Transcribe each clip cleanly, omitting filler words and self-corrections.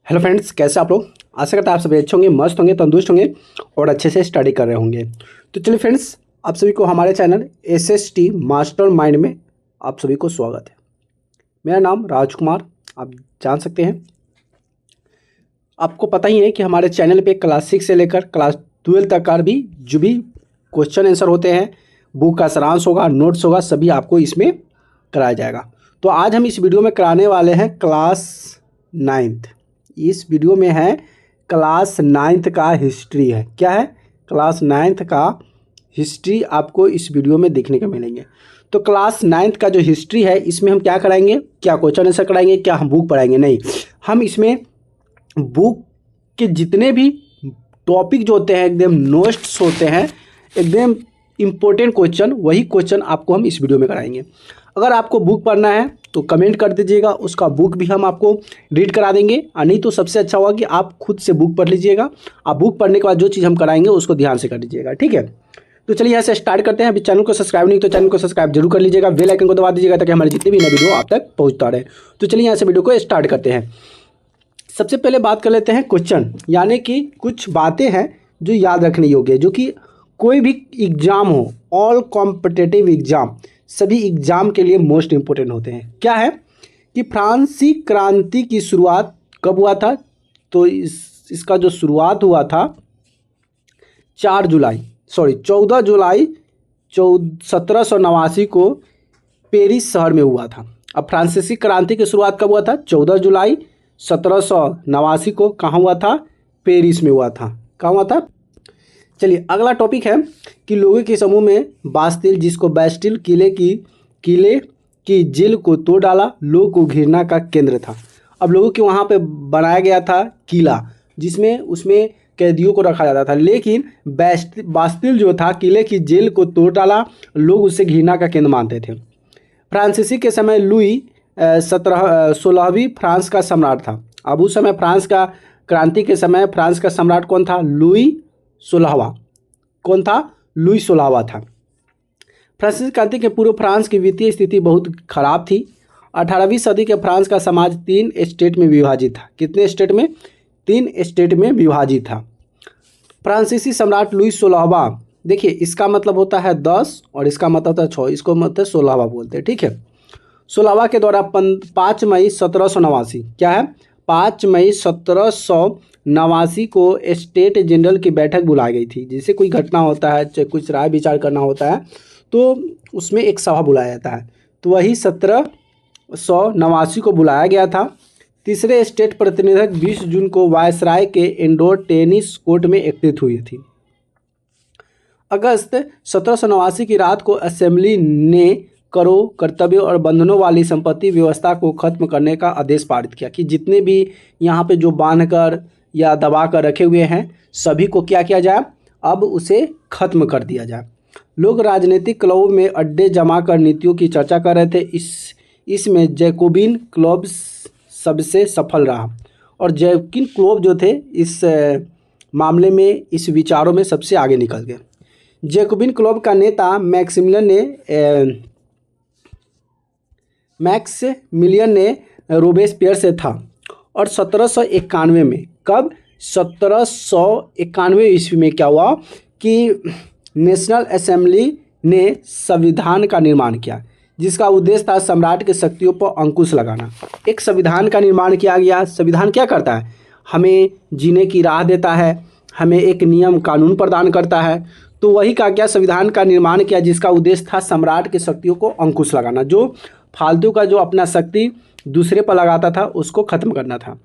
Hello friends, कैसे आप लोग। आशा करता है आप सभी अच्छे होंगे, मस्त होंगे, तंदुरुस्त होंगे और अच्छे से स्टडी कर रहे होंगे। तो चलिए फ्रेंड्स, आप सभी को हमारे चैनल एसएसटी मास्टर माइंड में आप सभी को स्वागत है। मेरा नाम राजकुमार आप जान सकते हैं। आपको पता ही है कि हमारे चैनल पे क्लास 6 से लेकर क्लास 12 तक का भी जो भी क्वेश्चन आंसर होते हैं, बुक का सारांश होगा, नोट्स होगा, सभी आपको इसमें कराया जाएगा। तो आज हम इस वीडियो में कराने वाले हैं क्लास 9th। इस वीडियो में है क्लास 9th का हिस्ट्री है। क्या है? क्लास 9th का हिस्ट्री आपको इस वीडियो में देखने को मिलेंगे। तो क्लास 9th का जो हिस्ट्री है, इसमें हम क्या कराएंगे? क्या क्वेश्चन आंसर कराएंगे? क्या हम बुक पढ़ाएंगे? नहीं, हम इसमें बुक के जितने भी टॉपिक जो होते हैं, एकदम नोट्स होते हैं, एकदम इम्पोर्टेंट क्वेश्चन, वही क्वेश्चन आपको हम इस वीडियो में कराएंगे। अगर आपको बुक पढ़ना है तो कमेंट कर दीजिएगा, उसका बुक भी हम आपको रीड करा देंगे। और नहीं तो सबसे अच्छा होगा कि आप खुद से बुक पढ़ लीजिएगा। आप बुक पढ़ने के बाद जो चीज़ हम कराएंगे उसको ध्यान से कर लीजिएगा, ठीक है। तो चलिए यहाँ से स्टार्ट करते हैं। अभी चैनल को सब्सक्राइब नहीं तो चैनल को सब्सक्राइब जरूर कर लीजिएगा, बेल आइकन को दबा दीजिएगा ताकि हमारे जितने भी नए वीडियो आप तक पहुँचता रहे। तो चलिए यहाँ से वीडियो को स्टार्ट करते हैं। सबसे पहले बात कर लेते हैं क्वेश्चन, यानी कि कुछ बातें हैं जो याद रखने योग्य है, जो कि कोई भी एग्जाम हो, ऑल कॉम्पिटिटिव एग्जाम, सभी एग्जाम के लिए मोस्ट इंपोर्टेंट होते हैं। क्या है कि फ्रांसीसी क्रांति की शुरुआत कब हुआ था? तो इसका जो शुरुआत हुआ था 14 जुलाई 1789 को पेरिस शहर में हुआ था। अब फ्रांसीसी क्रांति की शुरुआत कब हुआ था? 14 जुलाई 1789 को। कहाँ हुआ था? पेरिस में हुआ था। कहाँ हुआ था? चलिए अगला टॉपिक है कि लोगों के समूह में बास्तिल, जिसको बैस्टिल किले की जेल को तोड़ डाला, लोगों को घृणा का केंद्र था। अब लोगों के वहाँ पे बनाया गया था किला, जिसमें उसमें कैदियों को रखा जाता था। लेकिन बास्तिल जो था, किले की जेल को तोड़ डाला, लोग उसे घृणा का केंद्र मानते थे। फ्रांसीसी के समय लुई 16वीं फ्रांस का सम्राट था। अब उस समय फ्रांस का क्रांति के समय फ्रांस का सम्राट कौन था? लुई 16वां। कौन था? लुई 16वां था। फ्रांसीसी क्रांति के पूर्व फ्रांस की वित्तीय स्थिति बहुत खराब थी। 18वीं सदी के फ्रांस का समाज 3 स्टेट में विभाजित था। कितने स्टेट में? 3 स्टेट में विभाजित था। फ्रांसीसी सम्राट लुई 16वां, देखिए इसका मतलब होता है 10 और इसका मतलब होता है 6, इसको मतलब 16वां बोलते हैं, ठीक है। 16वां के द्वारा 5 मई 1789, क्या है? 5 मई 1789 को स्टेट जनरल की बैठक बुलाई गई थी। जैसे कोई घटना होता है, चाहे कुछ राय विचार करना होता है, तो उसमें एक सभा बुलाया जाता है। तो वही 1789 को बुलाया गया था। तीसरे स्टेट प्रतिनिधक 20 जून को वायसराय के इंडोर टेनिस कोर्ट में एकत्रित हुई थी। अगस्त 1789 की रात को असेंबली ने करों, कर्तव्यों और बंधनों वाली संपत्ति व्यवस्था को खत्म करने का आदेश पारित किया कि जितने भी यहाँ पे जो बांध कर या दबा कर रखे हुए हैं, सभी को क्या किया जाए? अब उसे खत्म कर दिया जाए। लोग राजनीतिक क्लबों में अड्डे जमा कर नीतियों की चर्चा कर रहे थे। इसमें जैकोबिन क्लब सबसे सफल रहा और जैकोबिन क्लब जो थे इस मामले में, इस विचारों में सबसे आगे निकल गए। जैकोबिन क्लब का नेता मैक्सिमिलियन ने रोबेस्पियर से था और 1791 में, कब? 1791 ईस्वी में क्या हुआ कि नेशनल असेंबली ने संविधान का निर्माण किया, जिसका उद्देश्य था सम्राट की शक्तियों पर अंकुश लगाना। एक संविधान का निर्माण किया गया। संविधान क्या करता है? हमें जीने की राह देता है, हमें एक नियम कानून प्रदान करता है। तो वही का क्या संविधान का निर्माण किया, जिसका उद्देश्य था सम्राट की शक्तियों को अंकुश लगाना। जो फालतू का जो अपना शक्ति दूसरे पर लगाता था, उसको खत्म करना था।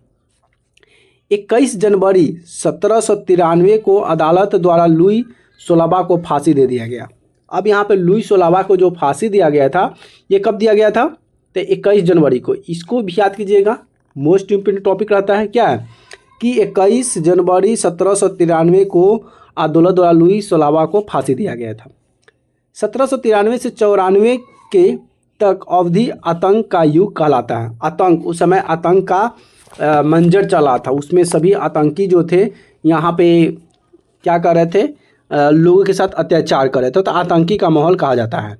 21 जनवरी 1793 को अदालत द्वारा लुई 16वां को फांसी दे दिया गया। अब यहाँ पे लुई 16वां को जो फांसी दिया गया था, ये कब दिया गया था? तो 21 जनवरी को। इसको भी याद कीजिएगा, मोस्ट इम्पोर्टेंट टॉपिक रहता है। क्या है कि 21 जनवरी 1793 को अदालत द्वारा लुई 16वां को फांसी दिया गया था। 1793 से 94 के तक अवधि आतंक का युग कहलाता है। आतंक, उस समय आतंक का मंजर चला था। उसमें सभी आतंकी जो थे यहाँ पे क्या कर रहे थे? लोगों के साथ अत्याचार कर रहे थे, तो आतंकी का माहौल कहा जाता है।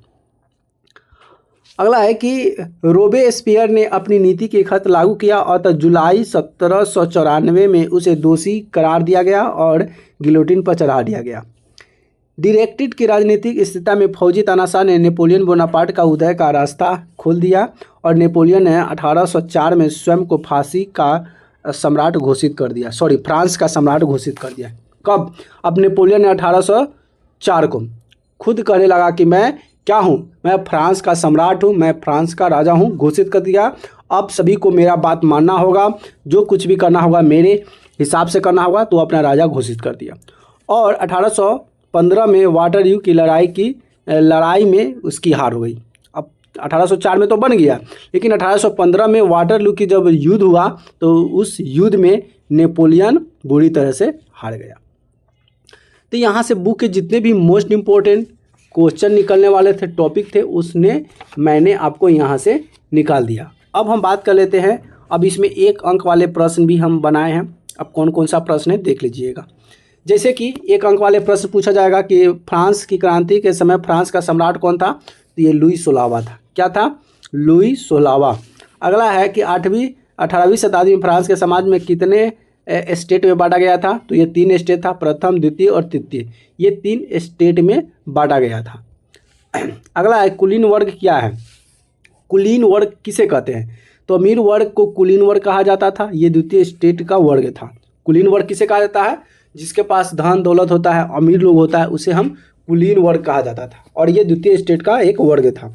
अगला है कि रोबेस्पियर ने अपनी नीति के खत लागू किया और जुलाई 1794 में उसे दोषी करार दिया गया और गिलोटिन पर चढ़ा दिया गया। डायरेक्टेड की राजनीतिक स्थिरता में फौजी तानाशाह ने नेपोलियन बोनापार्ट का उदय का रास्ता खोल दिया और नेपोलियन ने 1804 में स्वयं को फांसी का सम्राट घोषित कर दिया, फ्रांस का सम्राट घोषित कर दिया। कब? अब नेपोलियन ने 1804 को खुद कहने लगा कि मैं क्या हूँ, मैं फ्रांस का सम्राट हूँ, मैं फ्रांस का राजा हूँ, घोषित कर दिया। अब सभी को मेरा बात मानना होगा, जो कुछ भी करना होगा मेरे हिसाब से करना होगा, तो अपना राजा घोषित कर दिया। और 1815 में वाटरलू की लड़ाई में उसकी हार हो गई। अब 1804 में तो बन गया, लेकिन 1815 में वाटरलू की जब युद्ध हुआ तो उस युद्ध में नेपोलियन बुरी तरह से हार गया। तो यहाँ से बुक के जितने भी मोस्ट इम्पोर्टेंट क्वेश्चन निकलने वाले थे, टॉपिक थे, उसने मैंने आपको यहाँ से निकाल दिया। अब हम बात कर लेते हैं, अब इसमें 1 अंक वाले प्रश्न भी हम बनाए हैं। अब कौन कौन सा प्रश्न है देख लीजिएगा। जैसे कि 1 अंक वाले प्रश्न पूछा जाएगा कि फ्रांस की क्रांति के समय फ्रांस का सम्राट कौन था, तो ये लुई 16वां था। क्या था? लुई 16वां। अगला है कि 18वीं शताब्दी में फ्रांस के समाज में कितने स्टेट में बांटा गया था, तो ये 3 स्टेट था, प्रथम, द्वितीय और तृतीय। ये 3 स्टेट में बांटा गया था। अगला है कुलीन वर्ग क्या है, कुलीन वर्ग किसे कहते हैं, तो अमीर वर्ग को कुलीन वर्ग कहा जाता था, ये द्वितीय स्टेट का वर्ग था। कुलीन वर्ग किसे कहा जाता है, जिसके पास धन दौलत होता है, अमीर लोग होता है, उसे हम कुलीन वर्ग कहा जाता था, और ये द्वितीय स्टेट का एक वर्ग था।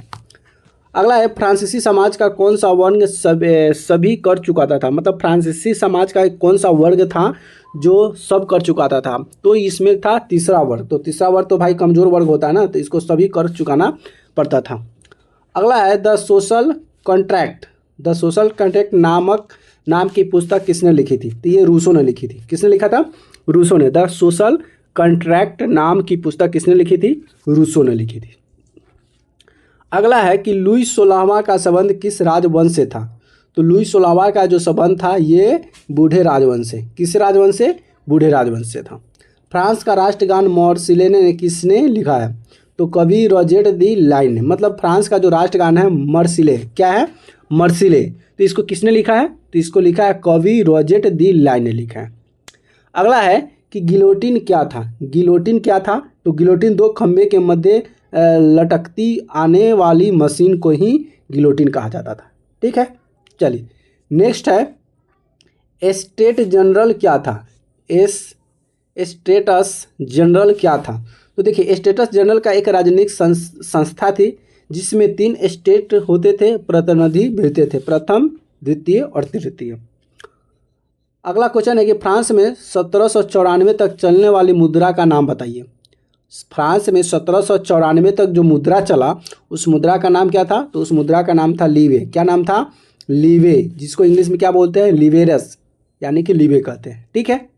अगला है फ्रांसीसी समाज का कौन सा वर्ग सभी कर चुका था, मतलब फ्रांसीसी समाज का कौन सा वर्ग था जो सब कर चुका था, तो इसमें था तीसरा वर्ग। तो तीसरा वर्ग तो भाई कमज़ोर वर्ग होता है ना, तो इसको सभी कर चुकाना पड़ता था। अगला है द सोशल कॉन्ट्रैक्ट नाम की पुस्तक किसने लिखी थी, तो ये रूसो ने लिखी थी। किसने लिखा था? रूसो ने। द सोशल कॉन्ट्रैक्ट नाम की पुस्तक किसने लिखी थी? रूसो ने लिखी थी। अगला है कि लुई 16वां का संबंध किस राजवंश से था, तो लुई 16वां का जो संबंध था ये बूढ़े राजवंश से। किस राजवंश से? बूढ़े राजवंश से था। फ्रांस का राष्ट्रगान मॉर्सिले ने किसने लिखा है, तो कवि रॉजेट दी लाइन ने। मतलब फ्रांस का जो राष्ट्रगान है मर्सिले, क्या है? मर्सिले। तो इसको किसने लिखा है, तो इसको लिखा है कवि रॉजेट दी लाइन ने लिखा है। अगला है कि गिलोटिन क्या था, गिलोटिन क्या था, तो गिलोटिन 2 खंभे के मध्य लटकती आने वाली मशीन को ही गिलोटिन कहा जाता था। ठीक है, चलिए नेक्स्ट है स्टेट जनरल क्या था, स्टेटस जनरल क्या था, तो देखिए स्टेटस जनरल का एक राजनीतिक संस्था थी जिसमें 3 स्टेट होते थे, प्रतिनिधि भेजते थे, प्रथम, द्वितीय और तृतीय। अगला क्वेश्चन है कि फ्रांस में 1794 तक चलने वाली मुद्रा का नाम बताइए। फ्रांस में 1794 तक जो मुद्रा चला उस मुद्रा का नाम क्या था, तो उस मुद्रा का नाम था लीवे। क्या नाम था? लीवे, जिसको इंग्लिश में क्या बोलते हैं? लिवेरस, यानी कि लीवे कहते हैं। ठीक है,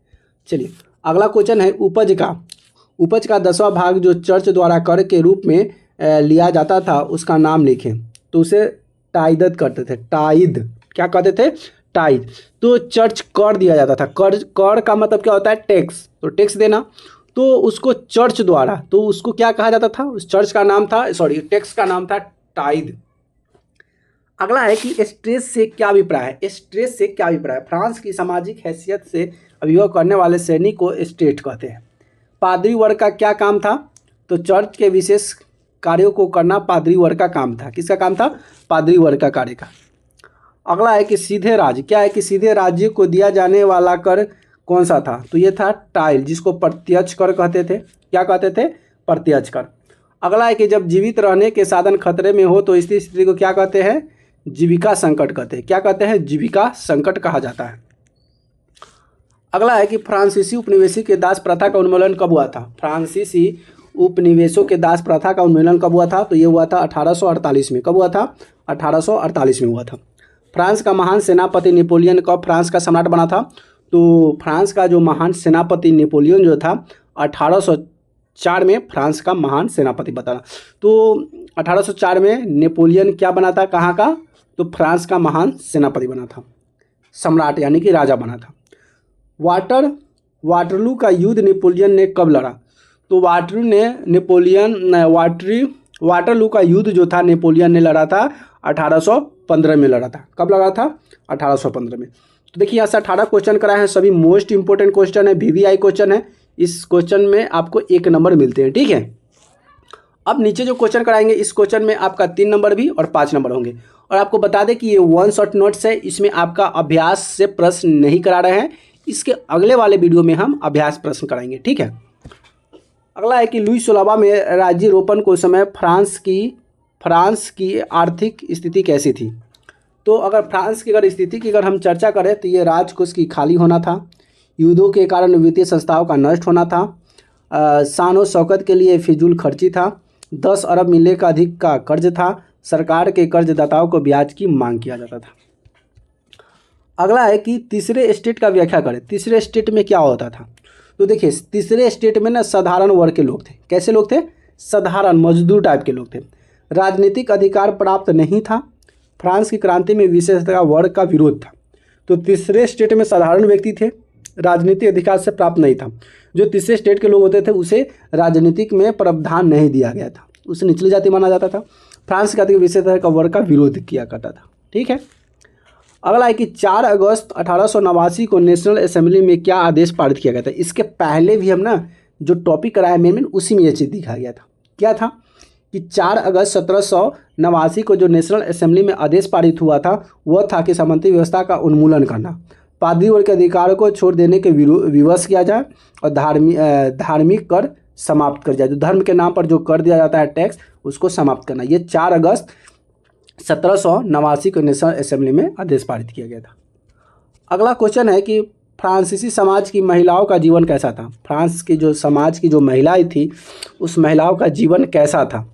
चलिए अगला क्वेश्चन है उपज का 10वां भाग जो चर्च द्वारा कर के रूप में लिया जाता था उसका नाम लिखें, तो उसे टाइदत करते थे। टाइद, क्या कहते थे? टाइद। तो चर्च कर दिया जाता था, कर का मतलब क्या होता है? टैक्स, तो टैक्स देना, तो उसको चर्च द्वारा, तो उसको क्या कहा जाता था? उस चर्च का नाम था, टैक्स का नाम था टाइद। अगला है कि स्ट्रेस से क्या अभिप्राय है, स्ट्रेस से क्या अभिप्राय है? फ्रांस की सामाजिक हैसियत से अभियोग करने वाले श्रेणी को स्टेट कहते हैं। पादरी वर्ग का क्या काम था, तो चर्च के विशेष कार्यों को करना पादरी वर्ग का काम था। किसका काम था? पादरी वर्ग का कार्य का। अगला है कि सीधे राज्य क्या है, कि सीधे राज्य को दिया जाने वाला कर कौन सा था, तो ये था टाइल, जिसको प्रत्यक्ष कर कहते थे। क्या कहते थे? प्रत्यक्ष कर। अगला है कि जब जीवित रहने के साधन खतरे में हो तो इस स्थिति को क्या कहते हैं? जीविका संकट कहते हैं। क्या कहते हैं? जीविका संकट कहा जाता है। अगला है कि फ्रांसीसी उपनिवेशी के दास प्रथा का उन्मूलन कब हुआ था? फ्रांसीसी उपनिवेशों के दास प्रथा का उन्मूलन कब हुआ था, तो ये हुआ था 1848 में। कब हुआ था? 1848 में हुआ था। फ्रांस का महान सेनापति नेपोलियन कब फ्रांस का सम्राट बना था, तो फ्रांस का जो महान सेनापति नेपोलियन जो था 1804 में फ्रांस का महान सेनापति बना। तो 1804 में नेपोलियन क्या बना था, कहाँ का, तो फ्रांस का महान सेनापति बना था, सम्राट यानी कि राजा बना था। वाटरलू का युद्ध नेपोलियन ने कब लड़ा, तो वाटरलू का युद्ध जो था नेपोलियन ने लड़ा था 1815 में लड़ा था। कब लड़ा था? 1815 में। तो देखिए यहाँ से 18 क्वेश्चन कराए हैं, सभी मोस्ट इंपोर्टेंट क्वेश्चन है, VVI क्वेश्चन है। इस क्वेश्चन में आपको 1 नंबर मिलते हैं, ठीक है। अब नीचे जो क्वेश्चन कराएंगे इस क्वेश्चन में आपका 3 नंबर भी और 5 नंबर होंगे। और आपको बता दें कि ये 1 शॉट नोट्स है, इसमें आपका अभ्यास से प्रश्न नहीं करा रहे हैं। इसके अगले वाले वीडियो में हम अभ्यास प्रश्न कराएंगे, ठीक है। अगला है कि लुई 16वां में राज्यरोपण को समय फ्रांस की आर्थिक स्थिति कैसी थी? तो अगर फ्रांस की स्थिति की हम चर्चा करें तो ये राजकोष की खाली होना था, युद्धों के कारण वित्तीय संस्थाओं का नष्ट होना था, शान शौकत के लिए फिजूल खर्ची था, 10 अरब मिले का अधिक का कर्ज था, सरकार के कर्जदाताओं को ब्याज की मांग किया जाता था। अगला है कि तीसरे स्टेट का व्याख्या करें। तीसरे स्टेट में क्या होता था? तो देखिए तीसरे स्टेट में ना साधारण वर्ग के लोग थे। कैसे लोग थे? साधारण मजदूर टाइप के लोग थे। राजनीतिक अधिकार प्राप्त नहीं था। फ्रांस की क्रांति में विशेषतः वर्ग का विरोध था। तो तीसरे स्टेट में साधारण व्यक्ति थे, राजनीतिक अधिकार से प्राप्त नहीं था। जो तीसरे स्टेट के लोग होते थे उसे राजनीतिक में प्रावधान नहीं दिया गया था, उसे निचली जाति माना जाता था। फ्रांस का विशेषतः का वर्ग का विरोध किया करता था, ठीक है। अगला है कि 4 अगस्त 1889 को नेशनल असेंबली में क्या आदेश पारित किया गया था? इसके पहले भी हम ना जो टॉपिक कराया मेन उसी में ये चीज़ दिखाया गया था। क्या था कि 4 अगस्त 1789 को जो नेशनल असेंबली में आदेश पारित हुआ था वह था कि सामंती व्यवस्था का उन्मूलन करना, पादरी वर्ग के अधिकारों को छोड़ देने के विवश किया जाए और धार्मिक कर समाप्त कर जाए। जो धर्म के नाम पर जो कर दिया जाता है टैक्स, उसको समाप्त करना। ये 4 अगस्त 1789 को नेशनल असेंबली में आदेश पारित किया गया था। अगला क्वेश्चन है कि फ्रांसीसी समाज की महिलाओं का जीवन कैसा था? फ्रांस की जो समाज की जो महिलाएं थी उस महिलाओं का जीवन कैसा था?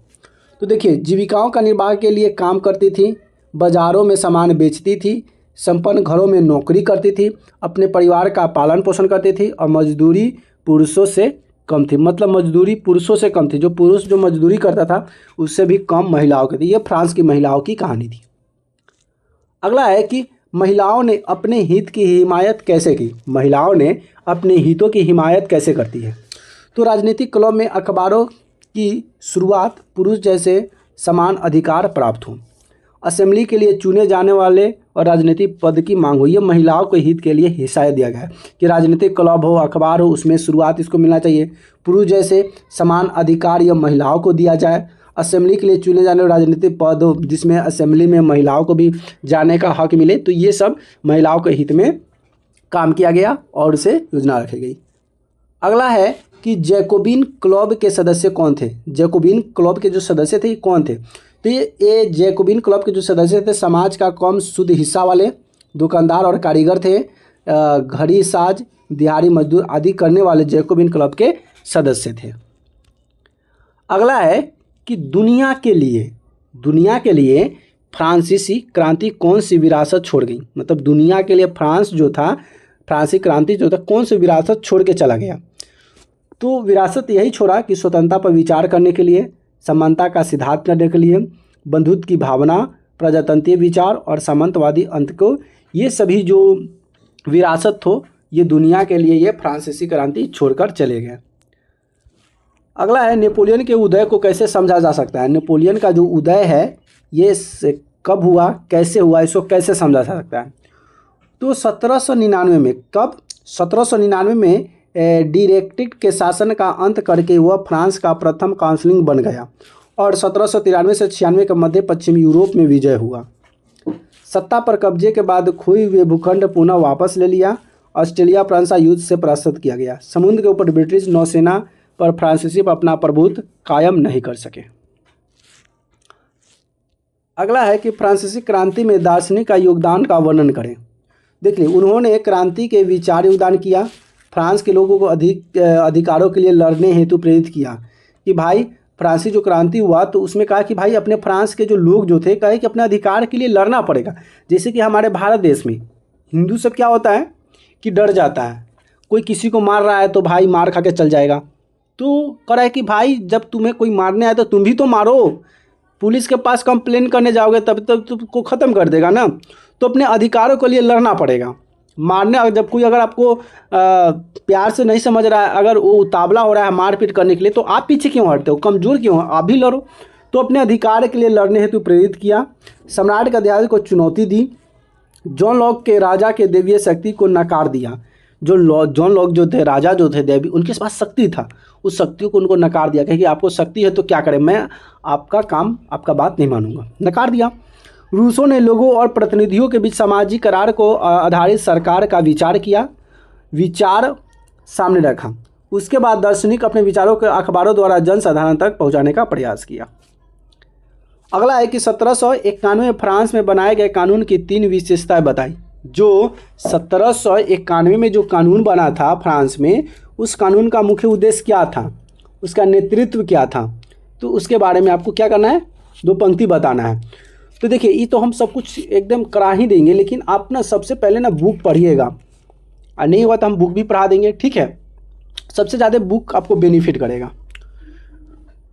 तो देखिए जीविकाओं का निर्वाह के लिए काम करती थी, बाजारों में सामान बेचती थी, संपन्न घरों में नौकरी करती थी, अपने परिवार का पालन पोषण करती थी और मजदूरी पुरुषों से कम थी। मतलब मजदूरी पुरुषों से कम थी, जो पुरुष जो मजदूरी करता था उससे भी कम महिलाओं की थी। ये फ्रांस की महिलाओं की कहानी थी। अगला है कि महिलाओं ने अपने हित की हिमायत कैसे की? महिलाओं ने अपने हितों की हिमायत कैसे करती है? तो राजनीतिक क्लब में अखबारों की शुरुआत, पुरुष जैसे समान अधिकार प्राप्त हों, असेंबली के लिए चुने जाने वाले और राजनीतिक पद की मांग हुई। ये महिलाओं के हित के लिए हिस्सा दिया गया है कि राजनीतिक क्लब हो, अखबार हो, उसमें शुरुआत इसको मिलना चाहिए। पुरुष जैसे समान अधिकार यह महिलाओं को दिया जाए। असेंबली के लिए चुने जाने वाले राजनीतिक पद हो जिसमें असेंबली में महिलाओं को भी जाने का हक मिले। तो ये सब महिलाओं के हित में काम किया गया और उसे योजना रखी गई। अगला है कि जैकोबिन क्लब के सदस्य कौन थे? जैकोबिन क्लब के जो सदस्य थे कौन थे? तो ये जैकोबिन क्लब के जो सदस्य थे समाज का कम शुद्ध हिस्सा वाले, दुकानदार और कारीगर थे, घड़ी साज, दिहाड़ी मजदूर आदि करने वाले जैकोबिन क्लब के सदस्य थे। अगला है कि दुनिया के लिए फ्रांसीसी क्रांति कौन सी विरासत छोड़ गई? मतलब दुनिया के लिए फ्रांस जो था, फ्रांसीसी क्रांति जो था कौन सी विरासत छोड़ के चला गया? तो विरासत यही छोड़ा कि स्वतंत्रता पर विचार करने के लिए, समानता का सिद्धांत करने के लिए, बंधुत्व की भावना, प्रजातंत्रीय विचार और सामंतवादी अंत को, ये सभी जो विरासत हो ये दुनिया के लिए ये फ्रांसीसी क्रांति छोड़कर चले गए। अगला है नेपोलियन के उदय को कैसे समझा जा सकता है? नेपोलियन का जो उदय है ये कब हुआ, कैसे हुआ, इसको कैसे समझा जा सकता है? तो 1799 में, कब? 1799 में डायरेक्टिव के शासन का अंत करके वह फ्रांस का प्रथम काउंसिलिंग बन गया और 1793 से 96 के मध्य पश्चिम यूरोप में विजय हुआ। सत्ता पर कब्जे के बाद खोई हुए भूखंड पुनः वापस ले लिया। ऑस्ट्रेलिया फ्रांस युद्ध से परास्त किया गया। समुद्र के ऊपर ब्रिटिश नौसेना पर फ्रांसीसी पर अपना प्रभुत्व कायम नहीं कर सके। अगला है कि फ्रांसीसी क्रांति में दार्शनिक का योगदान का वर्णन करें। देखिए उन्होंने क्रांति के विचार योगदान किया, फ्रांस के लोगों को अधिकारों के लिए लड़ने हेतु प्रेरित किया। कि भाई फ्रांसी जो क्रांति हुआ तो उसमें कहा कि भाई अपने फ्रांस के जो लोग जो थे कहे कि अपने अधिकार के लिए लड़ना पड़ेगा। जैसे कि हमारे भारत देश में हिंदू सब क्या होता है कि डर जाता है, कोई किसी को मार रहा है तो भाई मार खा के चल जाएगा। तो कह रहा है कि भाई जब तुम्हें कोई मारने आए तो तुम भी तो मारो, पुलिस के पास कंप्लेन करने जाओगे तब तक तुमको ख़त्म कर देगा ना। तो अपने अधिकारों के लिए लड़ना पड़ेगा। मारने जब कोई अगर आपको प्यार से नहीं समझ रहा है, अगर वो उतावला हो रहा है मारपीट करने के लिए, तो आप पीछे क्यों हटते हो? कमज़ोर क्यों हो? आप भी लड़ो। तो अपने अधिकार के लिए लड़ने हेतु प्रेरित किया, सम्राट के अधिकार को चुनौती दी, जॉन लॉक के राजा के दैवीय शक्ति को नकार दिया। जॉन लॉक जो थे, राजा जो थे देवी, उनके पास शक्ति था, उस शक्ति को उनको नकार दिया कि आपको शक्ति है तो क्या करें, मैं आपका काम, आपका बात नहीं मानूंगा, नकार दिया। रूसों ने लोगों और प्रतिनिधियों के बीच सामाजिक करार को आधारित सरकार का विचार सामने रखा। उसके बाद दार्शनिक अपने विचारों को अखबारों द्वारा जनसाधारण तक पहुंचाने का प्रयास किया। अगला है कि 1791 में फ्रांस में बनाए गए कानून की 3 विशेषताएं बताई। जो 1791 में जो कानून बना था फ्रांस में, उस कानून का मुख्य उद्देश्य क्या था, उसका नेतृत्व क्या था, तो उसके बारे में आपको क्या करना है, 2 पंक्ति बताना है। तो देखिए, ये तो हम सब कुछ एकदम करा ही देंगे, लेकिन आप ना सबसे पहले ना बुक पढ़िएगा, और नहीं हुआ तो हम बुक भी पढ़ा देंगे, ठीक है। सबसे ज़्यादा बुक आपको बेनिफिट करेगा।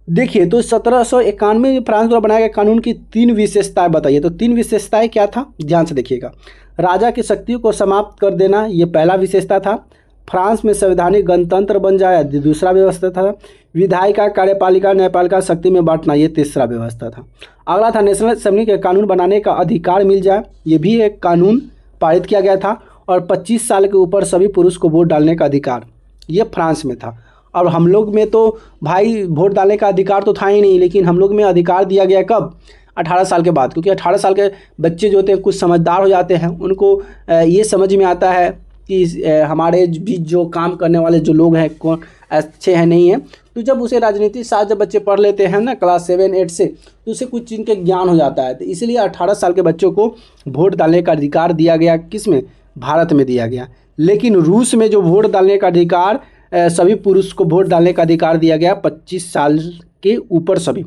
देखिए, तो 1791 में फ्रांस द्वारा बनाए गए कानून की 3 विशेषताएं बताइए। तो 3 विशेषताएं क्या था, ध्यान से देखिएगा। राजा की शक्तियों को समाप्त कर देना, ये पहला विशेषता था। फ्रांस में संवैधानिक गणतंत्र बन जाए, दूसरा व्यवस्था था। विधायिका, कार्यपालिका, न्यायपालिका शक्ति में बांटना, ये तीसरा व्यवस्था था। अगला था नेशनल असेंबली के कानून बनाने का अधिकार मिल जाए, ये भी एक कानून पारित किया गया था। और 25 साल के ऊपर सभी पुरुष को वोट डालने का अधिकार, ये फ्रांस में था। और हम लोग में तो भाई वोट डालने का अधिकार तो था ही नहीं, लेकिन हम लोग में अधिकार दिया गया कब, 18 साल के बाद, क्योंकि 18 साल के बच्चे जो होते हैं कुछ समझदार हो जाते हैं, उनको ये समझ में आता है कि हमारे बीच जो काम करने वाले जो लोग हैं कौन अच्छे हैं नहीं हैं। तो जब उसे राजनीति शास्त्र जब बच्चे पढ़ लेते हैं ना क्लास 7-8 से, तो उसे कुछ चीज़ के ज्ञान हो जाता है। तो इसलिए 18 साल के बच्चों को वोट डालने का अधिकार दिया गया, किस में, भारत में दिया गया। लेकिन रूस में जो वोट डालने का अधिकार, सभी पुरुष को वोट डालने का अधिकार दिया गया 25 साल के ऊपर, सभी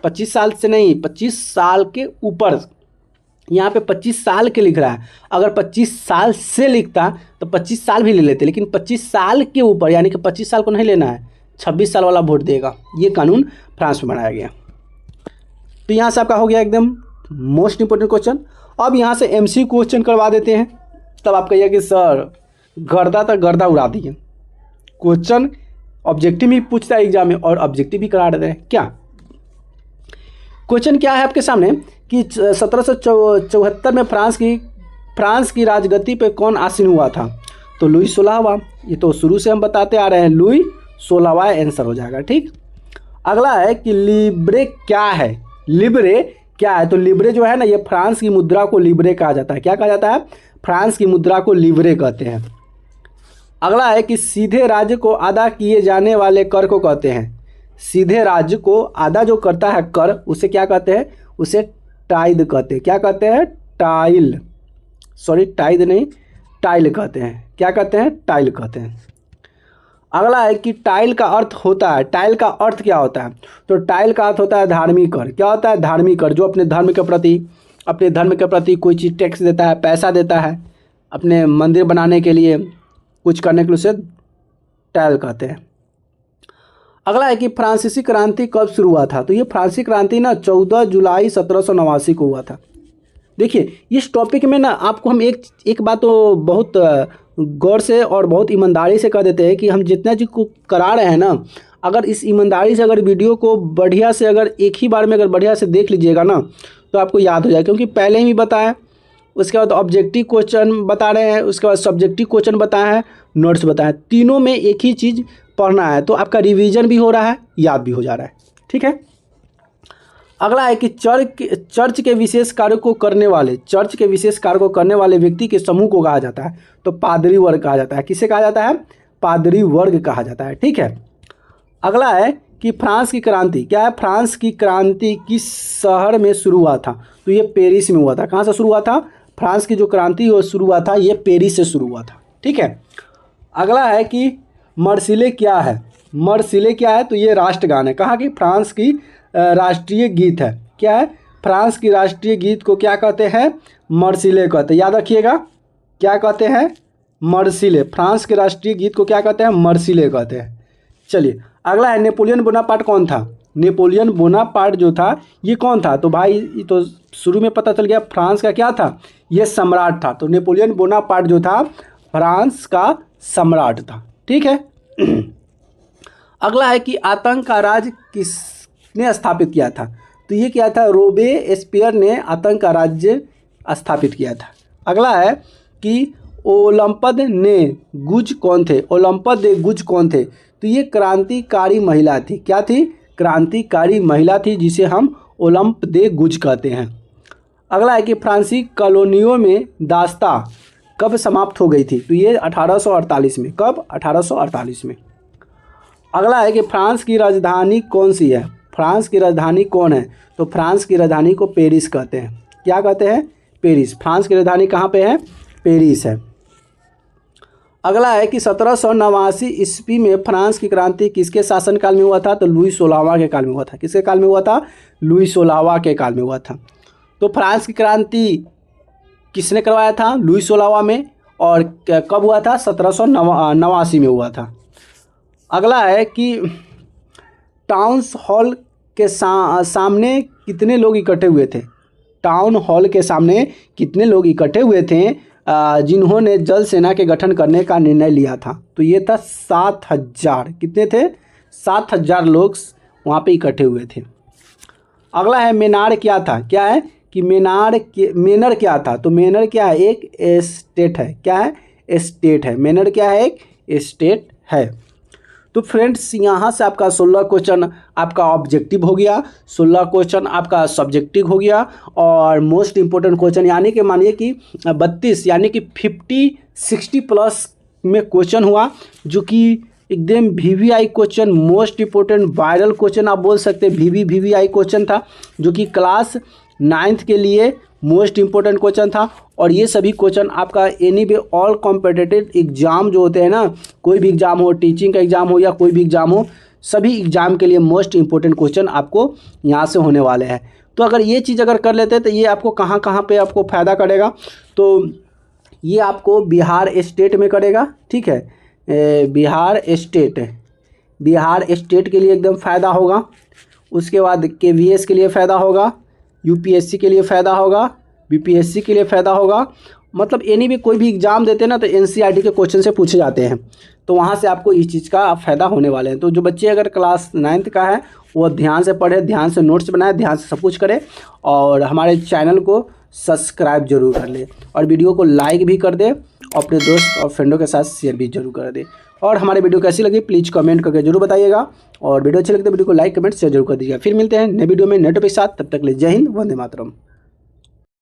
25 साल से नहीं, 25 साल के ऊपर। यहाँ पे 25 साल के लिख रहा है, अगर 25 साल से लिखता तो 25 साल भी ले लेते, लेकिन 25 साल के ऊपर, यानी कि 25 साल को नहीं लेना है, 26 साल वाला वोट देगा। ये कानून फ्रांस में बनाया गया। तो यहाँ से आपका हो गया एकदम मोस्ट इंपोर्टेंट क्वेश्चन। अब यहाँ से MC क्वेश्चन करवा देते हैं, तब आप कहिए कि सर गर्दा तक गर्दा उड़ा दिए। क्वेश्चन ऑब्जेक्टिव भी पूछता है एग्जाम में, और ऑब्जेक्टिव भी करा देते हैं। क्या क्वेश्चन क्या है आपके सामने कि 1774 में फ्रांस की राजगद्दी पे कौन आसीन हुआ था, तो लुई 16वां। ये तो शुरू से हम बताते आ रहे हैं, लुई 16वां आंसर हो जाएगा, ठीक। अगला है कि लिब्रे क्या है, लिब्रे क्या है, तो लिब्रे जो है ना, ये फ्रांस की मुद्रा को लिब्रे कहा जाता है। क्या कहा जाता है, फ्रांस की मुद्रा को लिब्रे कहते हैं। अगला है कि सीधे राज्य को अदा किए जाने वाले कर को कहते हैं। सीधे राज्य को अदा जो करता है कर, उसे क्या कहते हैं, उसे टाइल कहते हैं। क्या कहते हैं, टाइल, सॉरी टाइल नहीं, टाइल कहते हैं। क्या कहते हैं, टाइल कहते हैं। अगला है कि टाइल का अर्थ होता है, टाइल का अर्थ क्या होता है, तो टाइल का अर्थ होता है धार्मिक कर। क्या होता है, धार्मिक कर, जो अपने धर्म के प्रति कोई चीज़ टैक्स देता है, पैसा देता है, अपने मंदिर बनाने के लिए, कुछ करने के लिए, उसे टाइल कहते हैं। अगला है कि फ्रांसीसी क्रांति कब शुरू हुआ था, तो ये फ्रांसीसी क्रांति ना 14 जुलाई 1789 को हुआ था। देखिए, इस टॉपिक में ना आपको हम एक बात तो बहुत गौर से और बहुत ईमानदारी से कह देते हैं कि हम जितना चीज़ को करा रहे हैं ना, अगर इस ईमानदारी से अगर वीडियो को बढ़िया से अगर एक ही बार में अगर बढ़िया से देख लीजिएगा ना, तो आपको याद हो जाए, क्योंकि पहले ही बताया, उसके बाद ऑब्जेक्टिव क्वेश्चन बता रहे हैं, उसके बाद सब्जेक्टिव क्वेश्चन बताया है, नोट्स बताया है, तीनों में एक ही चीज़ पढ़ना है, तो आपका रिवीजन भी हो रहा है, याद भी हो जा रहा है, ठीक है। अगला है कि चर्च के विशेष कार्य को करने वाले व्यक्ति के समूह को कहा जाता है, तो पादरी वर्ग कहा जाता है। किसे कहा जाता है, पादरी वर्ग कहा जाता है, ठीक है। अगला है कि फ्रांस की क्रांति क्या है, फ्रांस की क्रांति किस शहर में शुरू हुआ था, तो ये पेरिस में हुआ था। कहाँ से शुरू हुआ था, फ्रांस की जो क्रांति वो शुरू हुआ था, ये पेरिस से शुरू हुआ था, ठीक है। अगला है कि मर्सिले क्या है, मर्सिले क्या है, तो ये राष्ट्रगान है। कहाँ की, फ्रांस की राष्ट्रीय गीत है। क्या है, फ्रांस की राष्ट्रीय गीत को क्या कहते हैं, मर्सिले कहते हैं। याद रखिएगा, क्या कहते हैं, मर्सिले। फ्रांस के राष्ट्रीय गीत को क्या कहते हैं, मर्सिले कहते हैं। चलिए अगला है, नेपोलियन बोनापार्ट कौन था। नेपोलियन बोनापार्ट जो था ये कौन था, तो भाई ये तो शुरू में पता चल गया, फ्रांस का क्या था, ये सम्राट था। तो नेपोलियन बोनापार्ट जो था फ्रांस का सम्राट था, ठीक है। अगला है कि आतंक का राज ने स्थापित किया था? तो ये क्या था, रोबेस्पियर ने आतंक का राज्य स्थापित किया था। अगला है कि ओलंपद ने गुज कौन थे? ओलंपद दे गुज कौन थे? तो ये क्रांतिकारी महिला थी। क्या थी? क्रांतिकारी महिला थी, जिसे हम ओलंप दे गुज कहते हैं। अगला है कि फ्रांसीसी कॉलोनियों में दास्ता कब समाप्त हो गई थी? तो ये 1848 में। कब? 1848 में। अगला है कि फ्रांस की राजधानी कौन सी है? फ्रांस की राजधानी कौन है? तो फ्रांस की राजधानी को पेरिस कहते हैं। क्या कहते हैं? पेरिस। फ्रांस की राजधानी कहाँ पे है? पेरिस है। अगला है कि 1789 ईस्वी में फ्रांस की क्रांति किसके शासनकाल में हुआ था? तो लुई 16वां के काल में हुआ था। किसके काल में हुआ था? लुई 16वां के काल में हुआ था। तो फ्रांस की क्रांति किसने करवाया था? लुई 16वां में। और कब हुआ था? 1789 में हुआ था। अगला है कि टाउन हॉल के सामने कितने लोग इकट्ठे हुए थे? टाउन हॉल के सामने कितने लोग इकट्ठे हुए थे जिन्होंने जल सेना के गठन करने का निर्णय लिया था? तो ये था 7000। कितने थे? 7000 लोग वहाँ पे इकट्ठे हुए थे। अगला है मेनार क्या था? क्या है कि मेनर क्या था? तो मेनर क्या है? एक एस्टेट है। क्या है? एस्टेट है। मेनर क्या है? एक एस्टेट है। तो फ्रेंड्स, यहाँ से आपका 16 क्वेश्चन आपका ऑब्जेक्टिव हो गया, 16 क्वेश्चन आपका सब्जेक्टिव हो गया, और मोस्ट इंपॉर्टेंट क्वेश्चन यानी कि मानिए कि 32 यानी कि 50-60 प्लस में क्वेश्चन हुआ, जो कि एकदम VVI question, most important viral question आप बोल सकते हैं। वीवीआई क्वेश्चन था, जो कि क्लास 9th के लिए मोस्ट इंपॉर्टेंट क्वेश्चन था। और ये सभी क्वेश्चन आपका एनीवे ऑल कॉम्पिटिटिव एग्जाम जो होते हैं ना, कोई भी एग्जाम हो, टीचिंग का एग्जाम हो या कोई भी एग्जाम हो, सभी एग्जाम के लिए मोस्ट इंपॉर्टेंट क्वेश्चन आपको यहाँ से होने वाले हैं। तो अगर ये चीज़ अगर कर लेते हैं तो ये आपको कहाँ कहाँ पे आपको फ़ायदा करेगा? तो ये आपको बिहार स्टेट में करेगा। ठीक है, बिहार स्टेट के लिए एकदम फ़ायदा होगा। उसके बाद KVS के लिए फ़ायदा होगा, UPSC के लिए फ़ायदा होगा, BPSC के लिए फ़ायदा होगा। मतलब एनी भी कोई भी एग्ज़ाम देते हैं ना, तो NCERT के क्वेश्चन से पूछे जाते हैं, तो वहाँ से आपको इस चीज़ का फ़ायदा होने वाले हैं। तो जो बच्चे अगर क्लास 9th का है वो ध्यान से पढ़े, ध्यान से नोट्स बनाए, ध्यान से सब कुछ करे, और हमारे चैनल को सब्सक्राइब जरूर कर ले, और वीडियो को लाइक भी कर दे, अपने दोस्त और फ्रेंडों के साथ शेयर भी जरूर कर दे। और हमारे वीडियो कैसी लगी प्लीज़ कमेंट करके जरूर बताइएगा, और वीडियो अच्छी लगी तो वीडियो को लाइक कमेंट शेयर जरूर कर दीजिएगा। फिर मिलते हैं नए वीडियो में नए टॉपिक के साथ, तब तक के लिए जय हिंद, वंदे मातरम।